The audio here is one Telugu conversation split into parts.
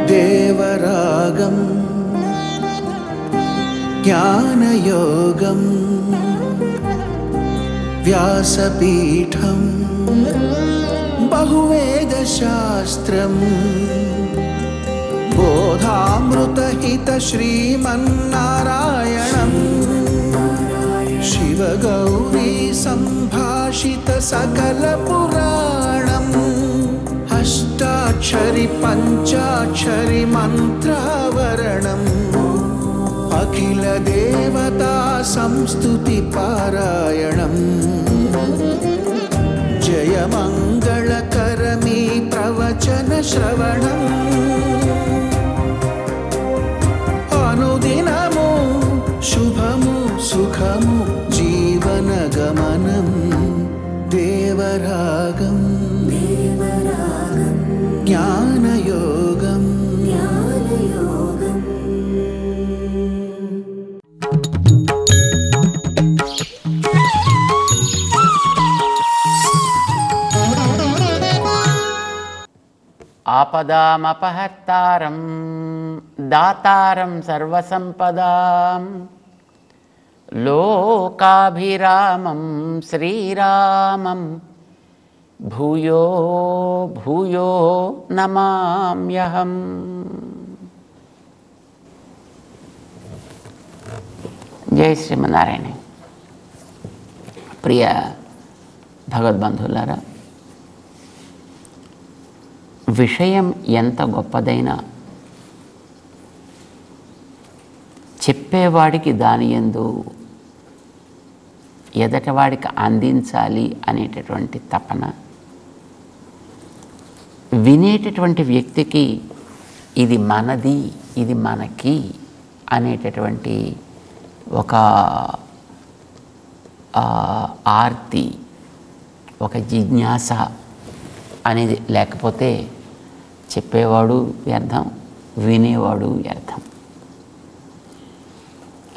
దేవరాగం జ్ఞానయోగం వ్యాసపీఠం బహువేదశాస్త్రం బోధామృతహిత శ్రీమన్నారాయణం శివగౌరీ సంభాషిత సకల పురాణం అష్టాక్షరి పంచాక్షరి మంత్రావరణం అఖిల దేవతా సంస్తుతి పారాయణం జయ మంగళకరమీ ప్రవచన శ్రవణం అనుదినము శుభము సుఖము జీవన గమనం దేవరాగం జ్ఞానయోగం ఆపదామపహర్తారం దాతారం సర్వసంపదాం లోకాభిరామం శ్రీరామం భూయో భూయో నమామ్యహం. జై శ్రీమన్నారాయణ. ప్రియ భగవద్బంధువులారా, విషయం ఎంత గొప్పదైనా చెప్పేవాడికి దాని యందు ఎదటవాడికి అందించాలి అనేటటువంటి తపన, వినేటటువంటి వ్యక్తికి ఇది మనది ఇది మనకి అనేటటువంటి ఒక ఆర్తి, ఒక జిజ్ఞాస అనేది లేకపోతే చెప్పేవాడు వ్యర్థం, వినేవాడు వ్యర్థం.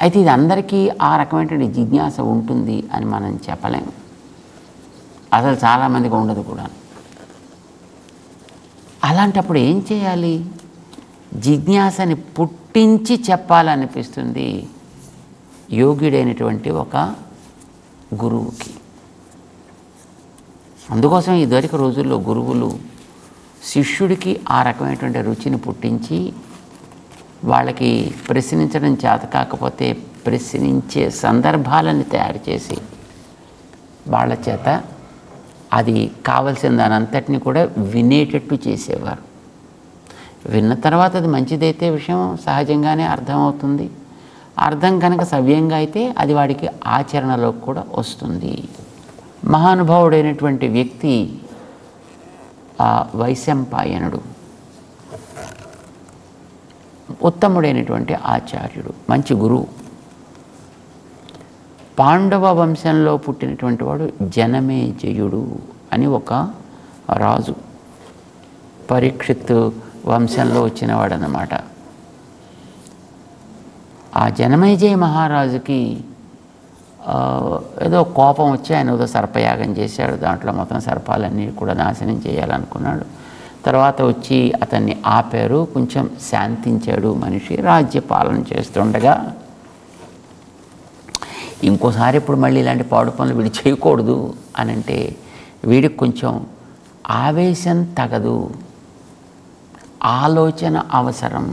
అయితే ఇది అందరికీ ఆ రకమైనటువంటి జిజ్ఞాస ఉంటుంది అని మనం చెప్పలేము. అసలు చాలామందికి ఉండదు కూడా. అలాంటప్పుడు ఏం చేయాలి? జిజ్ఞాసని పుట్టించి చెప్పాలనిపిస్తుంది యోగ్యుడైనటువంటి ఒక గురువుకి. అందుకోసం ఇదివరకు రోజుల్లో గురువులు శిష్యుడికి ఆ రకమైనటువంటి రుచిని పుట్టించి వాళ్ళకి ప్రశ్నించడం చేత కాకపోతే ప్రశ్నించే సందర్భాలను తయారు చేసి వాళ్ళ చేత అది కావలసిన దానంతటిని కూడా వినేటట్టు చేసేవారు. విన్న తర్వాత అది మంచిదైతే విషయం సహజంగానే అర్థమవుతుంది. అర్థం కనుక సవ్యంగా అయితే అది వాడికి ఆచరణలోకి కూడా వస్తుంది. మహానుభావుడైనటువంటి వ్యక్తి వైశంపాయనుడు, ఉత్తముడైనటువంటి ఆచార్యుడు, మంచి గురువు. పాండవ వంశంలో పుట్టినటువంటి వాడు జనమేజయుడు అని ఒక రాజు, పరీక్షిత్తు వంశంలో వచ్చినవాడు అన్నమాట. ఆ జనమేజయ మహారాజుకి ఏదో కోపం వచ్చి ఆయన ఏదో సర్పయాగం చేశాడు. దాంట్లో మొత్తం సర్పాలన్నీ కూడా నాశనం చేయాలనుకున్నాడు. తర్వాత వచ్చి అతన్ని ఆపారు, కొంచెం శాంతించాడు మనిషి. రాజ్యపాలన చేస్తుండగా ఇంకోసారి ఇప్పుడు మళ్ళీ ఇలాంటి పాడు పనులు వీడు చేయకూడదు అని అంటే వీడికి కొంచెం ఆవేశం తగదు, ఆలోచన అవసరం.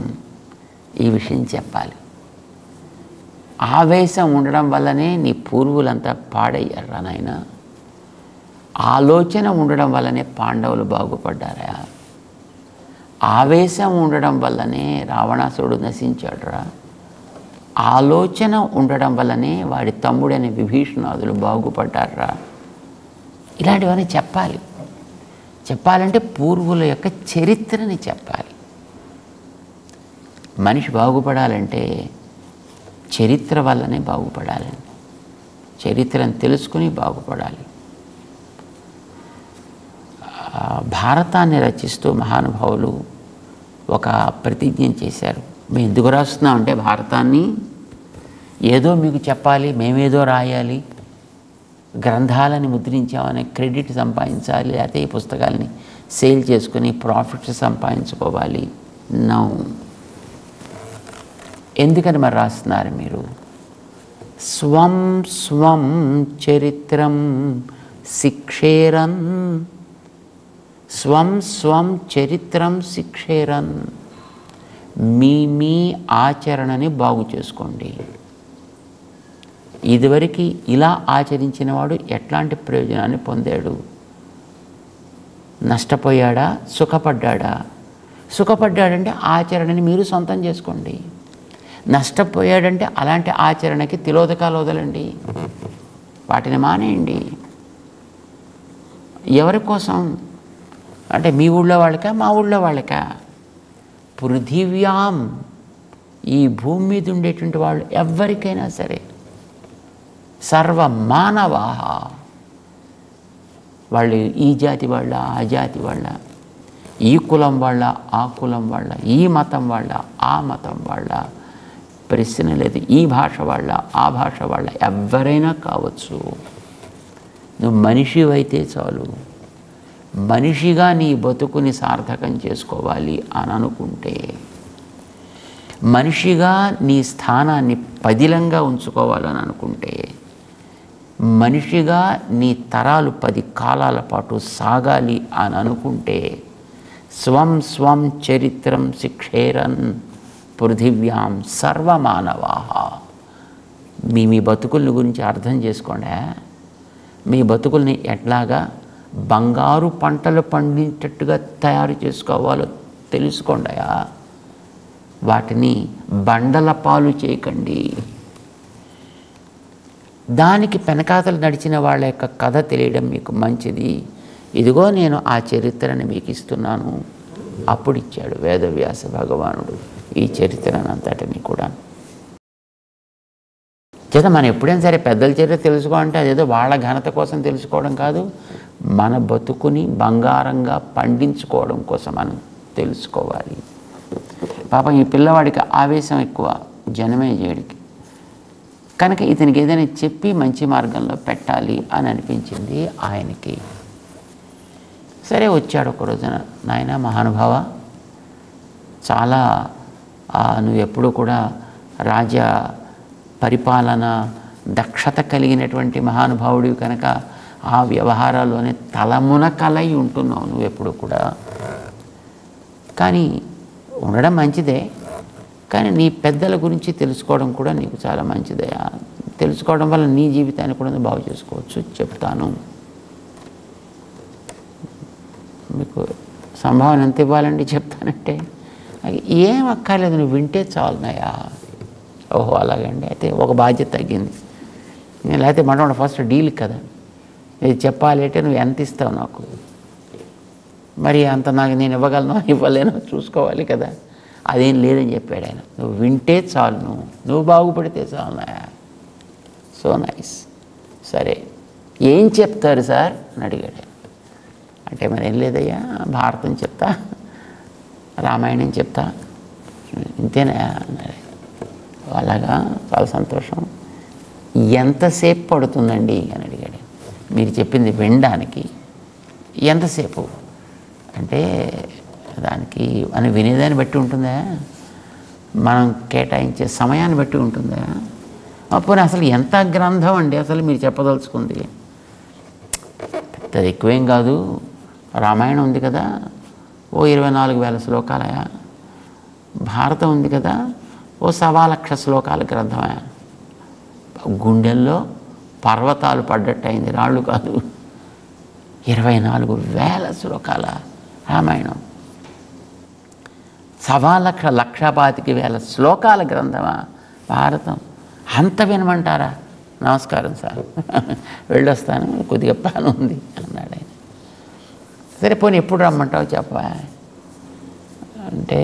ఈ విషయం చెప్పాలి. ఆవేశం ఉండడం వల్లనే నీ పూర్వులంతా పాడయ్యారా నాయన. ఆలోచన ఉండడం వల్లనే పాండవులు బాగుపడ్డారా. ఆవేశం ఉండడం వల్లనే రావణాసురుడు నశించాడురా. ఆలోచన ఉండడం వల్లనే వాడి తమ్ముడైన విభీషణాదులు బాగుపడ్డారా. ఇలాంటివన్నీ చెప్పాలి. చెప్పాలంటే పూర్వుల యొక్క చరిత్రని చెప్పాలి. మనిషి బాగుపడాలంటే చరిత్ర వల్లనే బాగుపడాలి. చరిత్రను తెలుసుకుని బాగుపడాలి. భారతాన్ని రచిస్తూ మహానుభావులు ఒక ప్రతిజ్ఞ చేశారు. మేము ఎందుకు రాస్తున్నామంటే భారతాన్ని ఏదో మీకు చెప్పాలి, మేమేదో రాయాలి, గ్రంథాలని ముద్రించామని క్రెడిట్ సంపాదించాలి, లేకపోతే ఈ పుస్తకాలని సేల్ చేసుకుని ప్రాఫిట్స్ సంపాదించుకోవాలి. నో. ఎందుకని మరి రాస్తున్నారు మీరు? స్వం స్వం చరిత్రం శిక్షేరన్, స్వం స్వం చరిత్రం శిక్షేరన్. మీ ఆచరణని బాగు చేసుకోండి. ఇదివరకు ఇలా ఆచరించిన వాడు ఎట్లాంటి ప్రయోజనాన్ని పొందాడు? నష్టపోయాడా? సుఖపడ్డాడా? సుఖపడ్డాడంటే ఆచరణని మీరు సొంతం చేసుకోండి. నష్టపోయాడంటే అలాంటి ఆచరణకి తిలోదకాలు వదలండి, వాటిని మానేయండి. ఎవరి కోసం అంటే మీ ఊళ్ళో వాళ్ళకా, మా ఊళ్ళో వాళ్ళకా? పృథివ్యాం, ఈ భూమి మీద ఉండేటువంటి వాళ్ళు ఎవరికైనా సరే, సర్వమానవా, వాళ్ళు ఈ జాతి వాళ్ళ, ఆ జాతి వాళ్ళ, ఈ కులం వాళ్ళ, ఆ కులం వాళ్ళ, ఈ మతం వాళ్ళ, ఆ మతం వాళ్ళ, ప్రశ్న లేదు. ఈ భాష వాళ్ళ, ఆ భాష వాళ్ళ, ఎవరైనా కావచ్చు. నువ్వు మనిషివైతే చాలు. మనిషిగా నీ బతుకుని సార్థకం చేసుకోవాలి అని అనుకుంటే, మనిషిగా నీ స్థానాన్ని పదిలంగా ఉంచుకోవాలని అనుకుంటే, మనిషిగా నీ తరాలు 10 కాలాల పాటు సాగాలి అని అనుకుంటే, స్వం స్వం చరిత్రం శిక్షేరన్ పృథివ్యాం సర్వమానవా. మీ బతుకుల్ని గురించి అర్థం చేసుకోండి. మీ బతుకుల్ని ఎట్లాగా బంగారు పంటలు పండించేటట్టుగా తయారు చేసుకోవాలో తెలుసుకోండి. వాటిని బండల పాలు చేయకండి. దానికి పెనకాతలు నడిచిన వాళ్ళ యొక్క కథ తెలియడం మీకు మంచిది. ఇదిగో నేను ఆ చరిత్రని మీకు ఇస్తున్నాను. అప్పుడు ఇచ్చాడు వేదవ్యాస భగవానుడు ఈ చరిత్రను అంతటిని కూడా. చేత మనం ఎప్పుడైనా సరే పెద్దల చరిత్ర తెలుసుకోవాలంటే అదేదో వాళ్ళ ఘనత కోసం తెలుసుకోవడం కాదు, మన బతుకుని బంగారంగా పండించుకోవడం కోసం మనం తెలుసుకోవాలి. పాపం ఈ పిల్లవాడికి ఆవేశం ఎక్కువ, జనమేజయుడికి. కనుక ఇతనికి ఏదైనా చెప్పి మంచి మార్గంలో పెట్టాలి అని అనిపించింది ఆయనకి. సరే వచ్చాడు ఒక రోజున, నాయన మహానుభావ, చాలా నువ్వు ఎప్పుడు కూడా రాజ పరిపాలన దక్షత కలిగినటువంటి మహానుభావుడివి కనుక ఆ వ్యవహారాల్లోనే తలమునకలై ఉంటున్నావు నువ్వు ఎప్పుడు కూడా. కానీ ఉండడం మంచిదే, కానీ నీ పెద్దల గురించి తెలుసుకోవడం కూడా నీకు చాలా మంచిదే. తెలుసుకోవడం వల్ల నీ జీవితాన్ని కూడా బాగు చేసుకోవచ్చు. చెప్తాను, మీకు సంభావన ఎంత ఇవ్వాలండి చెప్తానంటే, ఏం అక్కర్లేదు, నువ్వు వింటే చాలున్నాయా. ఓహో అలాగండి, అయితే ఒక బాధ్యత తగ్గింది. లేకపోతే మనం ఫస్ట్ డీల్ కదా, ఇది చెప్పాలి అంటే నువ్వు ఎంత ఇస్తావు నాకు, మరి అంత నాకు నేను ఇవ్వగలను ఇవ్వలేను చూసుకోవాలి కదా. అదేం లేదని చెప్పాడు ఆయన. నువ్వు వింటే చాలు, నువ్వు బాగుపడితే చాలున్నాయా. So nice. సరే ఏం చెప్తారు సార్ అని అడిగాడు. అంటే మరి ఏం లేదయ్యా, భారతం చెప్తా, రామాయణం చెప్తా, ఇంతేనా అన్నాడు. అలాగా, చాలా సంతోషం. ఎంతసేపు పడుతుందండి అని అడిగాడు. మీరు చెప్పింది వినడానికి ఎంతసేపు అంటే, దానికి మనం వినేదాన్ని బట్టి ఉంటుందా, మనం కేటాయించే సమయాన్ని బట్టి ఉంటుందా? అప్పుడు అసలు ఎంత గ్రంథం అండి అసలు మీరు చెప్పదలుచుకుంది? పెద్దది ఎక్కువేం కాదు. రామాయణం ఉంది కదా, ఓ 24,000 శ్లోకాలయా. భారతం ఉంది కదా, ఓ 1,00,000 శ్లోకాల గ్రంథమా. గుండెల్లో పర్వతాలు పడ్డట్టు అయింది, రాళ్ళు కాదు. 24,000 శ్లోకాల రామాయణం, 1,25,000 శ్లోకాల గ్రంథమా భారతం. అంత వినమంటారా? నమస్కారం సార్, వెళ్ళొస్తాను, కొద్దిగా పని ఉంది అన్నాడు ఆయన. సరే పోనీ ఎప్పుడు రమ్మంటావు చెప్పా అంటే,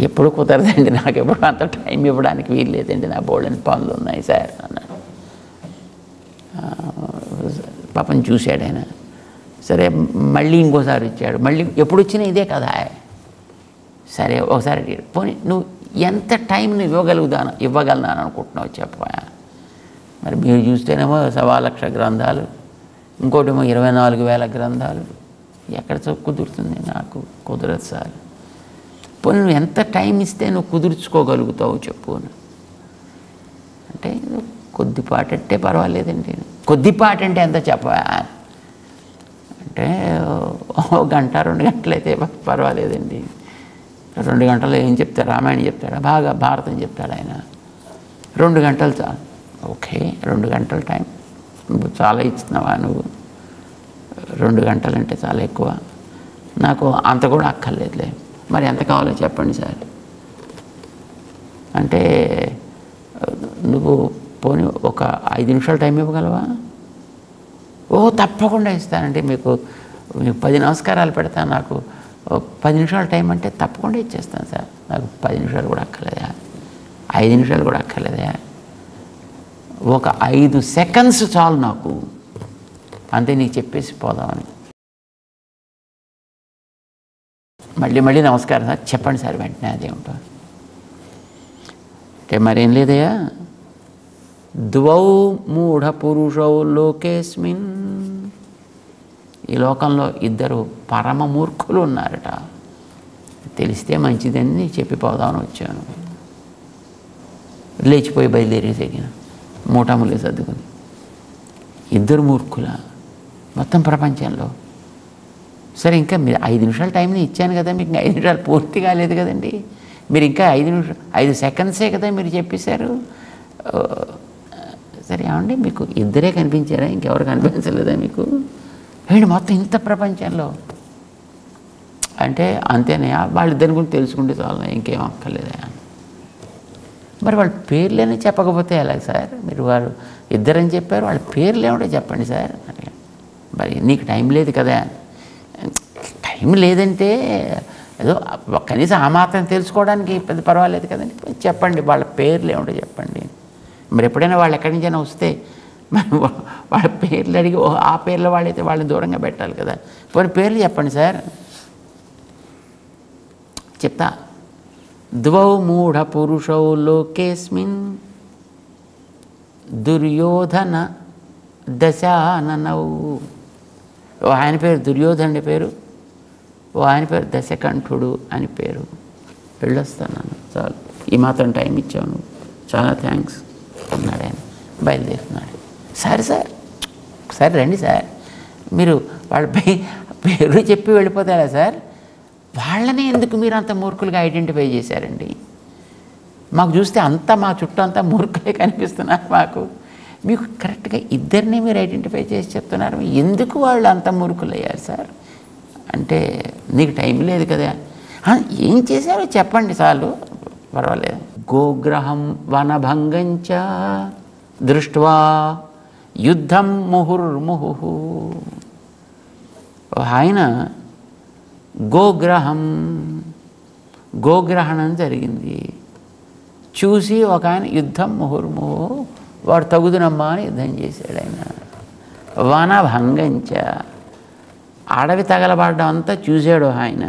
ఎప్పుడు కుదరదండి, నాకు ఎప్పుడు అంత టైం ఇవ్వడానికి వీలు లేదండి, నా బోల్డని పనులు ఉన్నాయి సార్ అన్నాడు. పాపం చూశాడు ఆయన. సరే మళ్ళీ ఇంకోసారి వచ్చాడు. మళ్ళీ ఎప్పుడు వచ్చినా ఇదే కదా. సరే ఒకసారి పోనీ నువ్వు ఎంత టైం నువ్వు ఇవ్వగలుగుతాను అనుకుంటున్నావు చెప్పా. మరి మీరు చూస్తేనేమో 1,00,000 గ్రంథాలు, ఇంకోటేమో 24,000 గ్రంథాలు. ఎక్కడ కుదురుతుంది? నాకు కుదరదు సార్. పోనీ నువ్వు ఎంత టైం ఇస్తే నువ్వు కుదుర్చుకోగలుగుతావు చెప్పు అంటే, కొద్దిపాటు అంటే పర్వాలేదండి. కొద్దిపాటు అంటే ఎంత చెప్పా అంటే, 1 గంట 2 గంటలు అయితే పర్వాలేదండి. 2 గంటలు ఏం చెప్తారు? రామాయణం చెప్తాడా? బాగా భారతం చెప్తాడు ఆయన. 2 గంటలు చాలు. ఓకే, 2 గంటల టైం నువ్వు చాలా ఇస్తున్నావా? నువ్వు 2 గంటలంటే చాలా ఎక్కువ. నాకు అంత కూడా అక్కర్లేదులే. మరి ఎంత కావాలో చెప్పండి సార్ అంటే, నువ్వు పోనీ ఒక 5 నిమిషాలు టైం ఇవ్వగలవా? ఓ తప్పకుండా ఇస్తానండి. మీకు 10 నమస్కారాలు పెడతాను. నాకు 10 నిమిషాలు టైం అంటే తప్పకుండా ఇచ్చేస్తాను సార్. నాకు 10 నిమిషాలు కూడా అక్కర్లేదా? 5 నిమిషాలు కూడా అక్కర్లేదా? ఒక 5 సెకండ్స్ చాలు నాకు, అంతే, నీకు చెప్పేసి పోదామని. మళ్ళీ నమస్కారం సార్, చెప్పండి సార్ వెంటనే. అదేమిటో అంటే మరేం లేదయ్యా. ద్వౌ మూఢ పురుషౌ లోకేస్మిన్, ఈ లోకంలో 2 పరమ మూర్ఖులు ఉన్నారట. తెలిస్తే మంచిదని నీకు చెప్పిపోదామని వచ్చాను. లేచిపోయి బయలుదేరేసగిన మూటములే సర్దుకుని. 2 మూర్ఖుల మొత్తం ప్రపంచంలో. సరే, ఇంకా మీరు 5 నిమిషాల టైంని ఇచ్చాను కదా, మీకు ఇంకా 5 నిమిషాలు పూర్తి కాలేదు కదండి. మీరు ఇంకా 5 సెకండ్సే కదా మీరు చెప్పేశారు. సరే ఏమండి, మీకు 2 కనిపించారా? ఇంకెవరు కనిపించలేదా మీకు? ఏంటి మొత్తం ఇంత ప్రపంచంలో అంటే అంతేనయా? వాళ్ళిద్దరి గురించి తెలుసుకుంటే చాలు, ఇంకేం అక్కర్లేదా? మరి వాళ్ళ పేర్లేనే చెప్పకపోతే ఎలా సార్? మీరు వారు 2 అని చెప్పారు, వాళ్ళ పేర్లు ఏమిటో చెప్పండి సార్. మరి నీకు టైం లేదు కదా. టైం లేదంటే ఏదో కనీసం ఆ మాత్రం తెలుసుకోవడానికి పెద్ద పర్వాలేదు కదండి. చెప్పండి, వాళ్ళ పేర్లు ఏమిటో చెప్పండి. మరి ఎప్పుడైనా వాళ్ళు ఎక్కడి నుంచైనా వస్తే మరి వాళ్ళ పేర్లు అడిగి ఆ పేర్ల వాళ్ళైతే వాళ్ళని దూరంగా పెట్టాలి కదా. పోనీ పేర్లు చెప్పండి సార్. చెప్తా. ద్వౌ మూఢ పురుషౌ లోకేస్మిన్ దుర్యోధన దశాననౌ. ఓ ఆయన పేరు దుర్యోధనుడి పేరు, ఓ ఆయన పేరు దశకంఠుడు అని పేరు. వెళ్ళొస్తాను చాలు, ఈ మాత్రం టైం ఇచ్చావు నువ్వు, చాలా థ్యాంక్స్ అన్నాడు ఆయన. బయలుదేరుతున్నాడు. సరే రండి సార్, మీరు వాళ్ళ పేరు చెప్పి వెళ్ళిపోతారా సార్? వాళ్ళని ఎందుకు మీరు అంత మూర్ఖులుగా ఐడెంటిఫై చేశారండి? మాకు చూస్తే అంతా మా చుట్టూ అంతా మూర్ఖులే కనిపిస్తున్నారు మాకు. మీకు కరెక్ట్గా 2 మీరు ఐడెంటిఫై చేసి చెప్తున్నారు. ఎందుకు వాళ్ళు అంత మూర్ఖులు అయ్యారు సార్ అంటే, నీకు టైం లేదు కదా. ఏం చేశారో చెప్పండి చాలు, పర్వాలేదు. గోగ్రహం వనభంగంచ దృష్ట్వా యుద్ధం ముహుర్ముహు. ఆయన గోగ్రహణం జరిగింది చూసి ఒక ఆయన యుద్ధం ముహుర్ముహు, వాడు తగుదునమ్మా అని యుద్ధం చేశాడు ఆయన. వనభంగంచ, అడవి తగలబడ్డం అంతా చూశాడు ఆయన.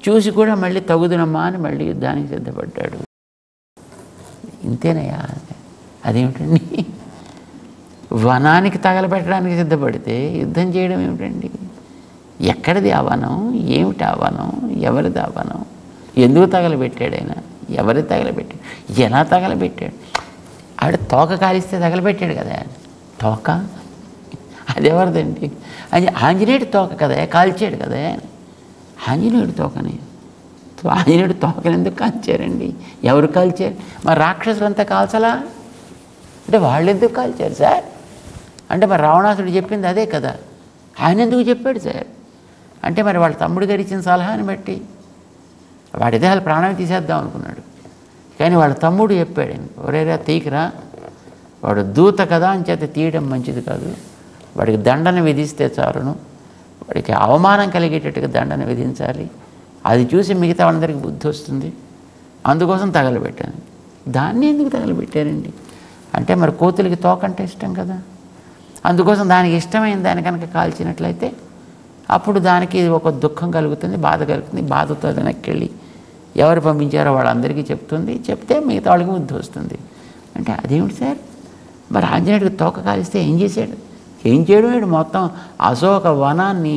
చూసి కూడా మళ్ళీ తగుదునమ్మా అని మళ్ళీ యుద్ధానికి సిద్ధపడ్డాడు. ఇంతేనయ్యా? అదేమిటండి? వనానికి తగలబెట్టడానికి సిద్ధపడితే యుద్ధం చేయడం ఏమిటండి? ఎక్కడిది ఆ వనం? ఏమిటి ఆ వనం? ఎవరిది ఆ వనం? ఎందుకు తగలబెట్టాడు ఆయన? ఎవరి తగలబెట్టాడు? ఎలా తగలబెట్టాడు? ఆవిడ తోక కాలిస్తే తగలబెట్టాడు కదా. తోక అది ఎవరిదండి? అది ఆంజనేయుడి తోక కదా, కాల్చాడు కదా ఆంజనేయుడి తోకని. ఆంజనేయుడి తోకని ఎందుకు కాల్చారండి? ఎవరు కాల్చారు? మరి రాక్షసులంతా కాల్చలా అంటే వాళ్ళు ఎందుకు కాల్చారు సార్? అంటే మరి రావణాసుడు చెప్పింది అదే కదా, ఆయన ఎందుకు చెప్పాడు సార్? అంటే మరి వాళ్ళ తమ్ముడు గారు ఇచ్చిన సలహాని బట్టి వాడితే వాళ్ళ ప్రాణం తీసేద్దాం అనుకున్నాడు. కానీ వాళ్ళ తమ్ముడు చెప్పాడు, ఒరేరా తీయకరా, వాడు దూత కదా అని చేత తీయడం మంచిది కాదు, వాడికి దండన విధిస్తే చాలును, వాడికి అవమానం కలిగేటట్టుగా దండన విధించాలి, అది చూసి మిగతా వాళ్ళందరికీ బుద్ధి వస్తుంది, అందుకోసం తగలబెట్టాను. దాన్ని ఎందుకు తగలబెట్టారండి? అంటే మరి కోతులకి తోకంటే ఇష్టం కదా, అందుకోసం దానికి ఇష్టమైన దాని కనుక కాల్చినట్లయితే అప్పుడు దానికి ఒక దుఃఖం కలుగుతుంది, బాధ కలుగుతుంది. బాధతో వెనక్కి వెళ్ళి ఎవరు పంపించారో వాళ్ళందరికీ చెప్తుంది, చెప్తే మిగతా వాళ్ళకి బుద్ధి వస్తుంది. అంటే అదేమిటి సార్? మరి ఆంజనేయుడికి తోక కాలిస్తే ఏం చేశాడు? ఏం చేయడం వాడు మొత్తం అశోక వనాన్ని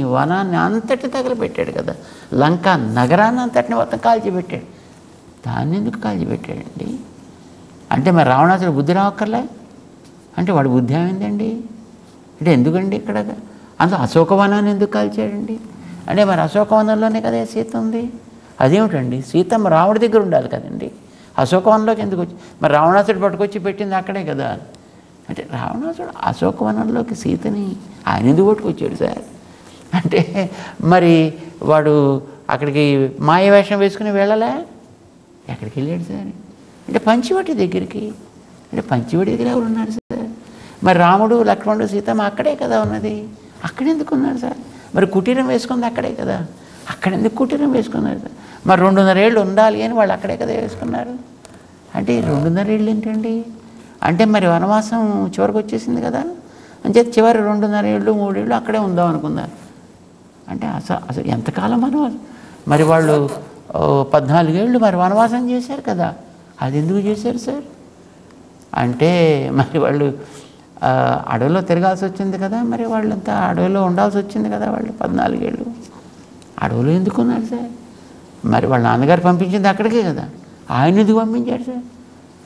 అంతటి తగలబెట్టాడు కదా, లంకా నగరాన్ని అంతటిని మొత్తం కాల్చిపెట్టాడు. దాన్ని ఎందుకు కాల్చిపెట్టాడండి? అంటే మరి రావణాసుడు బుద్ధి రావక్కర్లే అంటే వాడి బుద్ధి ఏమైందండి? అంటే ఎందుకండి ఇక్కడ అందులో అశోకవనాన్ని ఎందుకు కాల్చాడండి? అంటే మరి అశోకవనంలోనే కదా సీత ఉంది. అదేమిటండి, సీతమ్మ రాముడి దగ్గర ఉండాలి కదండి, అశోకవనంలోకి ఎందుకు వచ్చి? మరి రావణాసుడు పట్టుకొచ్చి పెట్టింది అక్కడే కదా. అంటే రావణాసుడు అశోకవనంలోకి సీతని ఆయన ఎందుకు పట్టుకొచ్చాడు సార్? అంటే మరి వాడు అక్కడికి మాయవేషం వేసుకుని వెళ్ళలే, ఎక్కడికి వెళ్ళాడు సార్? అంటే పంచవటి దగ్గరికి. అంటే పంచవటి దగ్గర ఎవరు ఉన్నారు సార్? మరి రాముడు లక్ష్మణుడు సీతమ్మ అక్కడే కదా ఉన్నది, అక్కడెందుకు ఉన్నారు సార్? మరి కుటీరం వేసుకుంది అక్కడే కదా, అక్కడెందుకు కుటీరం వేసుకున్నారు సార్? మరి 2.5 ఏళ్ళు ఉండాలి అని వాళ్ళు అక్కడే కదా వేసుకున్నారు. అంటే 2.5 ఏళ్ళు ఏంటండి? అంటే మరి వనవాసం చివరికి వచ్చేసింది కదా, అంటే చివరి 2.5 ఏళ్ళు 3 ఏళ్ళు అక్కడే ఉందాం అనుకున్నారు. అంటే అసలు ఎంతకాలం వనవాసం? మరి వాళ్ళు 14 ఏళ్ళు మరి వనవాసం చేశారు కదా, అది ఎందుకు చేశారు సార్? అంటే మరి వాళ్ళు అడవిలో తిరగాల్సి వచ్చింది కదా, మరి వాళ్ళంతా అడవిలో ఉండాల్సి వచ్చింది కదా, వాళ్ళు 14 ఏళ్ళు అడవిలో ఎందుకున్నారు సార్? మరి వాళ్ళ నాన్నగారు పంపించింది అక్కడికే కదా, ఆయన ఎందుకు పంపించారు సార్?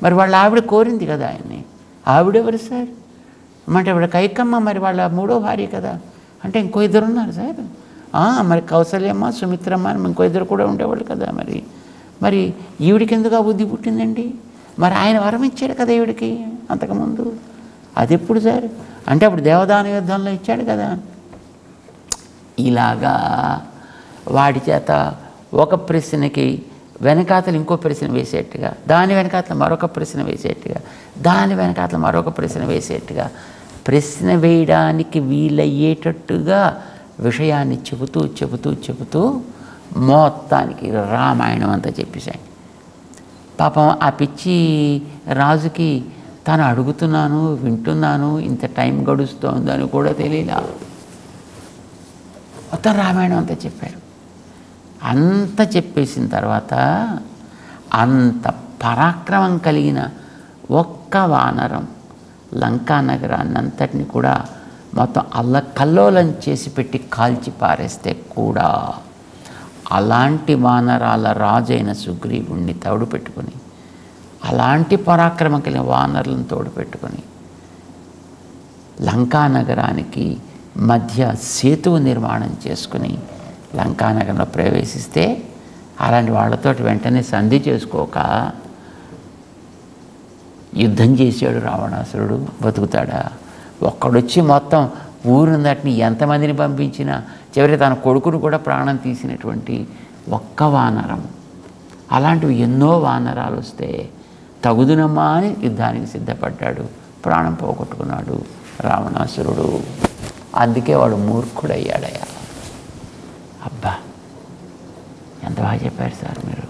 మరి వాళ్ళ ఆవిడ కోరింది కదా ఆయన్ని, ఆవిడెవరు సార్? అంటే ఆవిడ కైకమ్మ మరి వాళ్ళ 3వ భార్య కదా, అంటే ఇంకో 2 ఉన్నారు సార్. మరి కౌసల్యమ్మ సుమిత్రమ్మ అని ఇంకో 2 కూడా ఉండేవాళ్ళు కదా. మరి ఈవిడికి ఎందుకు ఆ బుద్ధి పుట్టిందండి? మరి ఆయన వరం ఇచ్చాడు కదా ఈవిడికి అంతకుముందు, అది ఎప్పుడు సార్? అంటే అప్పుడు దేవదాన యుద్ధంలో ఇచ్చాడు కదా. ఇలాగా వాడి చేత ఒక ప్రశ్నకి వెనకాతలు ఇంకో ప్రశ్న వేసేట్టుగా, దాని వెనకాతలు మరొక ప్రశ్న వేసేట్టుగా, దాని వెనకాతలు మరొక ప్రశ్న వేసేట్టుగా, ప్రశ్న వేయడానికి వీలయ్యేటట్టుగా విషయాన్ని చెబుతూ మొత్తానికి రామాయణం అంతా చెప్పేశాడు. పాపం ఆ పిచ్చి రాజుకి తను అడుగుతున్నాను వింటున్నాను ఇంత టైం గడుస్తోందని కూడా తెలియలా. మొత్తం రామాయణం అంతా చెప్పారు. అంత చెప్పేసిన తర్వాత అంత పరాక్రమం కలిగిన ఒక్క వానరం లంకా నగరాన్ని అంతటిని కూడా మొత్తం అల్లకల్లోలం చేసి పెట్టి కాల్చి పారేస్తే కూడా అలాంటి వానరాల రాజైన సుగ్రీవుణ్ణి తోడు పెట్టుకొని, అలాంటి పరాక్రమం కలిగిన వానరులను తోడు పెట్టుకొని లంకా నగరానికి మధ్య సేతువు నిర్మాణం చేసుకుని లంకానగరంలో ప్రవేశిస్తే, అలాంటి వాళ్ళతోటి వెంటనే సంధి చేసుకోక యుద్ధం చేశాడు రావణాసురుడు. బతుకుతాడా? ఒక్కడొచ్చి మొత్తం ఊరుందటిని ఎంతమందిని పంపించినా చివరి తన కొడుకును కూడా ప్రాణం తీసినటువంటి ఒక్క వానరం. అలాంటివి ఎన్నో వానరాలు వస్తే తగుదునమ్మా అని యుద్ధానికి సిద్ధపడ్డాడు, ప్రాణం పోగొట్టుకున్నాడు రావణాసురుడు. అందుకే వాడు మూర్ఖుడయ్యాడయ్యా. అబ్బా, ఎంత బాగా చెప్పారు సార్ మీరు.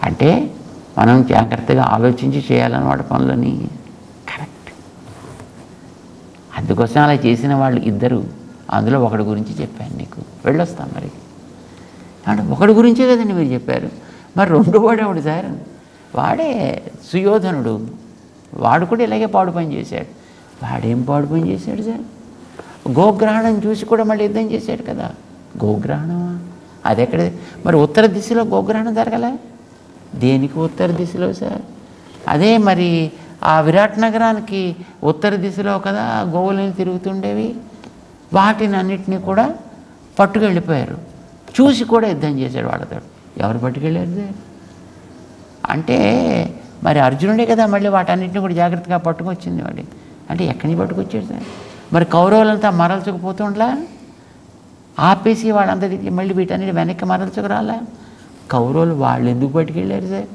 అంటే మనం జాగ్రత్తగా ఆలోచించి చేయాలన్నమాట పనులని. కరెక్ట్. అందుకోసం అలా చేసిన వాళ్ళు 2, అందులో ఒకడి గురించి చెప్పాను నీకు, వెళ్ళొస్తాం. మరి అంటే ఒకడి గురించే కదండి మీరు చెప్పారు. మరి 2వ వాడు ఎవడు సార్? వాడే సుయోధనుడు. వాడు కూడా ఇలాగే పాడు పని చేశాడు. వాడేం పాడు పని చేశాడు సార్? గోగ్రహణం చూసి కూడా మళ్ళీ యుద్ధం చేశాడు కదా. గోగ్రహణమా? అది ఎక్కడ? మరి ఉత్తర దిశలో గోగ్రహణం జరగలే? దేనికి ఉత్తర దిశలో సార్? అదే మరి ఆ విరాట్ నగరానికి ఉత్తర దిశలో కదా గోవులని తిరుగుతుండేవి. వాటిని అన్నిటినీ కూడా పట్టుకెళ్ళిపోయారు. చూసి కూడా యుద్ధం చేశాడు వాళ్ళతో. ఎవరు పట్టుకెళ్ళారు సార్? అంటే మరి అర్జునుడే కదా మళ్ళీ వాటన్నిటిని కూడా జాగ్రత్తగా పట్టుకొచ్చింది వాడి. అంటే ఎక్కడి నుంచి పట్టుకొచ్చాడు సార్? మరి కౌరవులంతా మరల్చుకుపోతుండలా? ఆపేసి వాళ్ళంతా తిరిగి మళ్ళీ వీటన్నిటి వెనక్కి మరల్చుకురాలా? కౌరవులు వాళ్ళు ఎందుకు పట్టుకెళ్ళారు సార్?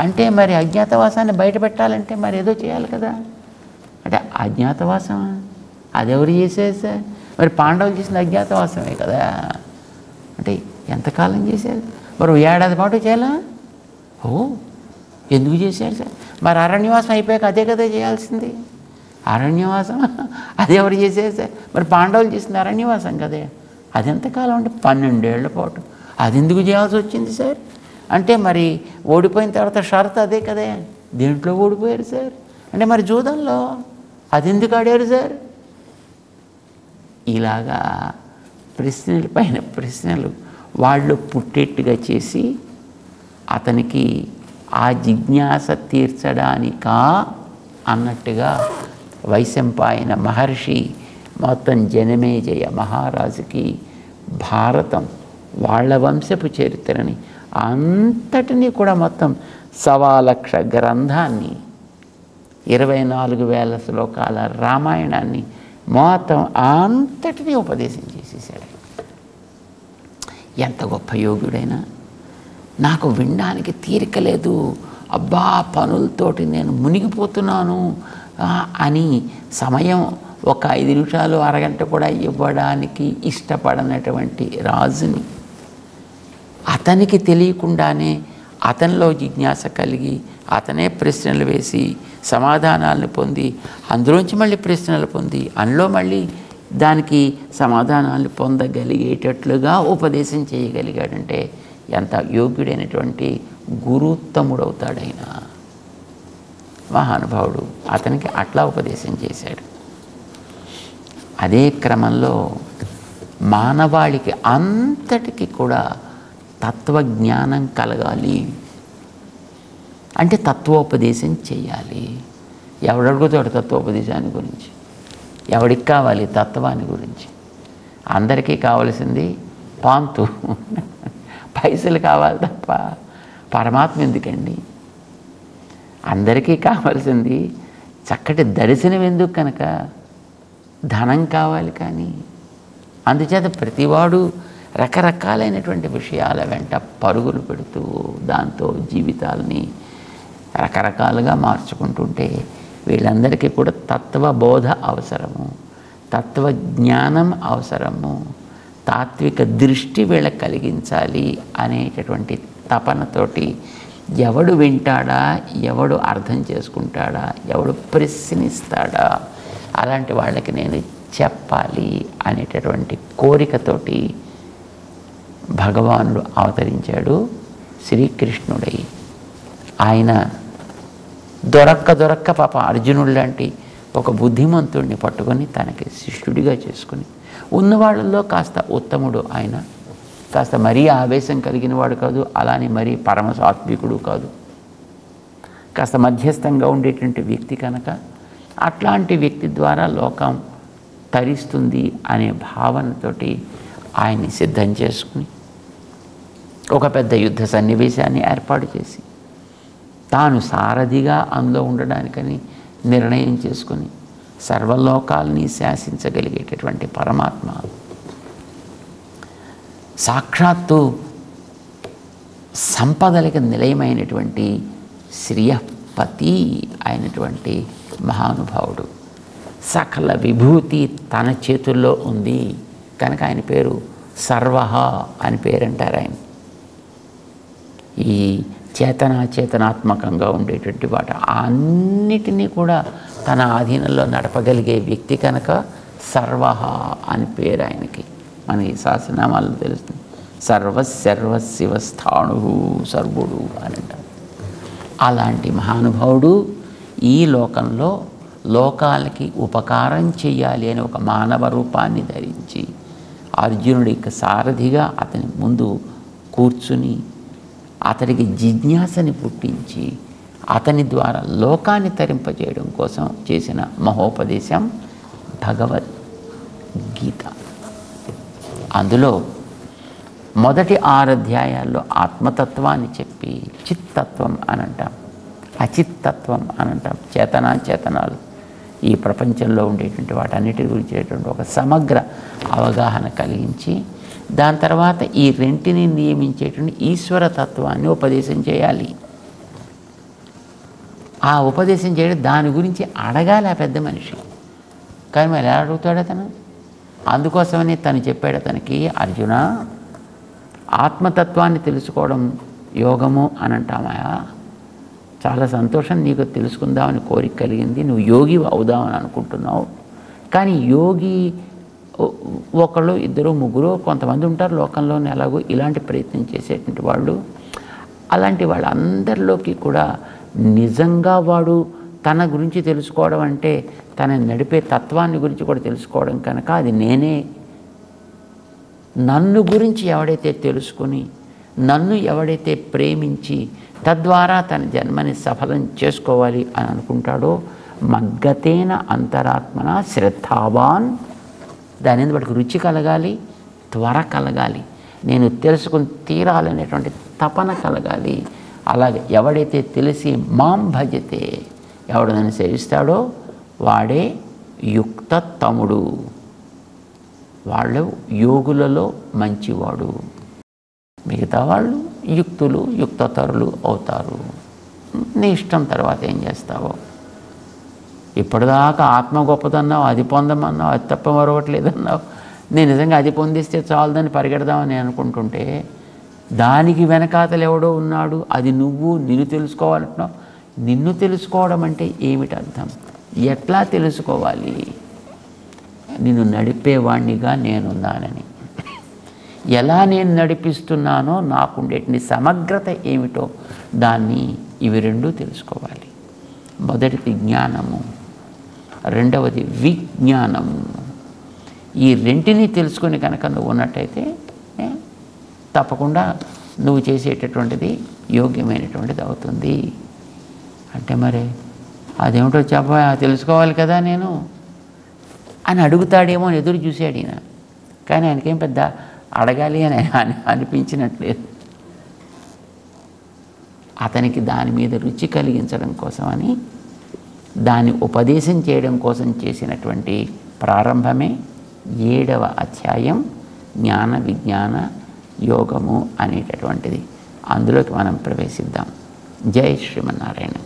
అంటే మరి అజ్ఞాతవాసాన్ని బయట పెట్టాలంటే మరి ఏదో చేయాలి కదా. అంటే అజ్ఞాతవాసం అదెవరు చేసేది సార్? మరి పాండవులు చేసిన అజ్ఞాతవాసమే కదా. అంటే ఎంతకాలం చేశారు? మరి 1 ఏడాది పాటు చేయాలా? ఎందుకు చేశారు సార్? మరి అరణ్యవాసం అయిపోయాక అదే కదా చేయాల్సింది. అరణ్యవాసం అది ఎవరు చేసేది సార్? మరి పాండవులు చేసింది అరణ్యవాసం కదే. అది ఎంతకాలం అంటే 12 ఏళ్ల పాటు. అది ఎందుకు చేయాల్సి వచ్చింది సార్? అంటే మరి ఓడిపోయిన తర్వాత షరత్ అదే కదే. దేంట్లో ఓడిపోయారు సార్? అంటే మరి జూదంలో అది ఎందుకు ఆడారు సార్? ఇలాగా ప్రశ్నల పైన ప్రశ్నలు వాళ్ళు పుట్టేట్టుగా చేసి అతనికి ఆ జిజ్ఞాస తీర్చడానికా అన్నట్టుగా వైశంపాయన మహర్షి మొత్తం జనమేజయ మహారాజుకి భారతం వాళ్ళ వంశపు చరిత్రని అంతటినీ కూడా మొత్తం 1,00,000 గ్రంథాన్ని 24,000 శ్లోకాల రామాయణాన్ని మొత్తం అంతటినీ ఉపదేశం చేసేసాడు. ఎంత గొప్ప యోగుడైనా నాకు వినడానికి తీరిక లేదు, అబ్బా పనులతోటి నేను మునిగిపోతున్నాను అని సమయం ఒక 5 నిమిషాలు అరగంట కూడా ఇవ్వడానికి ఇష్టపడనటువంటి రాజుని అతనికి తెలియకుండానే అతనిలో జిజ్ఞాస కలిగి అతనే ప్రశ్నలు వేసి సమాధానాలను పొంది అందులోంచి మళ్ళీ ప్రశ్నలు పొంది అందులో మళ్ళీ దానికి సమాధానాలు పొందగలిగేటట్లుగా ఉపదేశం చేయగలిగాడంటే ఎంత యోగ్యుడైనటువంటి గురుత్తముడవుతాడైనా మహానుభావుడు. అతనికి అట్లా ఉపదేశం చేశాడు. అదే క్రమంలో మానవాళికి అంతటికి కూడా తత్వజ్ఞానం కలగాలి అంటే తత్వోపదేశం చేయాలి. ఎవడడుగుతాడు తత్వోపదేశాన్ని గురించి? ఎవడికి కావాలి తత్వాన్ని గురించి? అందరికీ కావలసింది పాంతు, పైసలు కావాలి తప్ప పరమాత్మ ఎందుకండి? అందరికీ కావాల్సింది చక్కటి దర్శనం ఎందుకు కనుక? ధనం కావాలి. కానీ అందుచేత ప్రతివాడు రకరకాలైనటువంటి విషయాల వెంట పరుగులు పెడుతూ దాంతో జీవితాలని రకరకాలుగా మార్చుకుంటుంటే వీళ్ళందరికీ కూడా తత్వబోధ అవసరము, తత్వజ్ఞానం అవసరము, తాత్విక దృష్టి వీళ్ళకి కలిగించాలి అనేటటువంటి తపనతోటి ఎవడు వింటాడా, ఎవడు అర్థం చేసుకుంటాడా, ఎవడు ప్రశ్నిస్తాడా అలాంటి వాళ్ళకి నేను చెప్పాలి అనేటటువంటి కోరికతోటి భగవానుడు అవతరించాడు శ్రీకృష్ణుడై. ఆయన దొరక్క పాప అర్జునుడు లాంటి ఒక బుద్ధిమంతుడిని పట్టుకొని తనకి శిష్యుడిగా చేసుకుని ఉన్నవాళ్ళల్లో కాస్త ఉత్తముడు ఆయన. కాస్త మరీ ఆవేశం కలిగిన వాడు కాదు, అలానే మరీ పరమ సాత్వికుడు కాదు, కాస్త మధ్యస్థంగా ఉండేటువంటి వ్యక్తి కనుక అట్లాంటి వ్యక్తి ద్వారా లోకం తరిస్తుంది అనే భావనతోటి ఆయన్ని సిద్ధం చేసుకుని ఒక పెద్ద యుద్ధ సన్నివేశాన్ని ఏర్పాటు చేసి తాను సారథిగా అందులో ఉండడానికని నిర్ణయం చేసుకుని సర్వలోకాల్ని శాసించగలిగేటటువంటి పరమాత్మ సాక్షాత్తు సంపదలకి నిలయమైనటువంటి శ్రియపతి అయినటువంటి మహానుభావుడు. సకల విభూతి తన చేతుల్లో ఉంది కనుక ఆయన పేరు సర్వహ అని పేరంటారు. ఆయన ఈ చేతనాత్మకంగా ఉండేటువంటి వాటి అన్నిటినీ కూడా తన ఆధీనంలో నడపగలిగే వ్యక్తి కనుక సర్వహ అని పేరు ఆయనకి. మన ఈ శాసనామాల్లో తెలుస్తుంది. సర్వశివస్థాణు సర్వుడు అని అంటారు. అలాంటి మహానుభావుడు ఈ లోకంలో లోకాలకి ఉపకారం చేయాలి అని ఒక మానవ రూపాన్ని ధరించి అర్జునుడికి సారథిగా అతని ముందు కూర్చుని అతడికి జిజ్ఞాసని పుట్టించి అతని ద్వారా లోకాన్ని తరింపజేయడం కోసం చేసిన మహోపదేశం భగవద్గీత. అందులో మొదటి 6 అధ్యాయాల్లో ఆత్మతత్వాన్ని చెప్పి చిత్తత్వం అని అంటాం, అచిత్తత్వం అని అంటాం. చేతనాలు ఈ ప్రపంచంలో ఉండేటువంటి వాటన్నిటి గురించి ఒక సమగ్ర అవగాహన కలిగించి దాని తర్వాత ఈ రెంటిని నియమించేటువంటి ఈశ్వరతత్వాన్ని ఉపదేశం చేయాలి. ఆ ఉపదేశం చేయడం దాని గురించి అడగాలి ఆ పెద్ద మనిషి. కానీ మరి ఎలా అడుగుతాడు అతను? అందుకోసమని తను చెప్పాడు అతనికి, అర్జున ఆత్మతత్వాన్ని తెలుసుకోవడం యోగము అని అంటామా? చాలా సంతోషం, నీకు తెలుసుకుందామని కోరిక కలిగింది, నువ్వు యోగి అవుదామని అనుకుంటున్నావు. కానీ యోగి ఒకళ్ళు, ఇద్దరు, ముగ్గురు, కొంతమంది ఉంటారు లోకంలోనే ఎలాగో ఇలాంటి ప్రయత్నం చేసేటువంటి వాళ్ళు. అలాంటి వాళ్ళందరిలోకి కూడా నిజంగా వాడు తన గురించి తెలుసుకోవడం అంటే తన నడిపే తత్వాన్ని గురించి కూడా తెలుసుకోవడం కనుక అది నేనే. నన్ను గురించి ఎవడైతే తెలుసుకుని నన్ను ఎవడైతే ప్రేమించి తద్వారా తన జన్మని సఫలం చేసుకోవాలి అని అనుకుంటాడో మగ్గతేన అంతరాత్మన శ్రద్ధావాన్, దాని వాడికి రుచి కలగాలి, త్వర కలగాలి, నేను తెలుసుకుని తీరాలనేటువంటి తపన కలగాలి. అలాగే ఎవడైతే తెలిసి మాం భజతే, ఎవడు నన్ను సేవిస్తాడో వాడే యుక్తతముడు, వాళ్ళు యోగులలో మంచివాడు. మిగతా వాళ్ళు యుక్తులు యుక్తతరులు అవుతారు. నీ ఇష్టం తర్వాత ఏం చేస్తావో. ఇప్పటిదాకా ఆత్మ గొప్పదన్నావు, అది పొందమన్నావు, అది తప్ప మరొకటి లేదన్నావు. నేను నిజంగా అది పొందిస్తే చాలదని పరిగెడదామని అనుకుంటుంటే దానికి వెనకాతలు ఎవడో ఉన్నాడు, అది నువ్వు నిన్ను తెలుసుకోవాలంటున్నావు. నిన్ను తెలుసుకోవడం అంటే ఏమిటి అర్థం? ఎట్లా తెలుసుకోవాలి? నిన్ను నడిపేవాణ్ణిగా నేనున్నానని, ఎలా నేను నడిపిస్తున్నానో నాకుండేటి సమగ్రత ఏమిటో దాన్ని ఇవి రెండూ తెలుసుకోవాలి. మొదటిది జ్ఞానము, రెండవది విజ్ఞానము. ఈ రెంటిని తెలుసుకొని కనుక నువ్వు ఉన్నట్టయితే తప్పకుండా నువ్వు చేసేటటువంటిది యోగ్యమైనటువంటిది అవుతుంది. అంటే మరి అదేమిటో తెలుసుకోవాలి కదా నేను అని అడుగుతాడేమో అని ఎదురు చూశాడు ఈయన. కానీ ఆయనకేం పెద్ద అడగాలి అని అనిపించినట్లేదు. అతనికి దాని మీద రుచి కలిగించడం కోసమని, దాన్ని ఉపదేశం చేయడం కోసం చేసినటువంటి ప్రారంభమే 7వ అధ్యాయం జ్ఞాన విజ్ఞాన యోగము అనేటటువంటిది. అందులోకి మనం ప్రవేశిద్దాం. జై శ్రీమన్నారాయణ.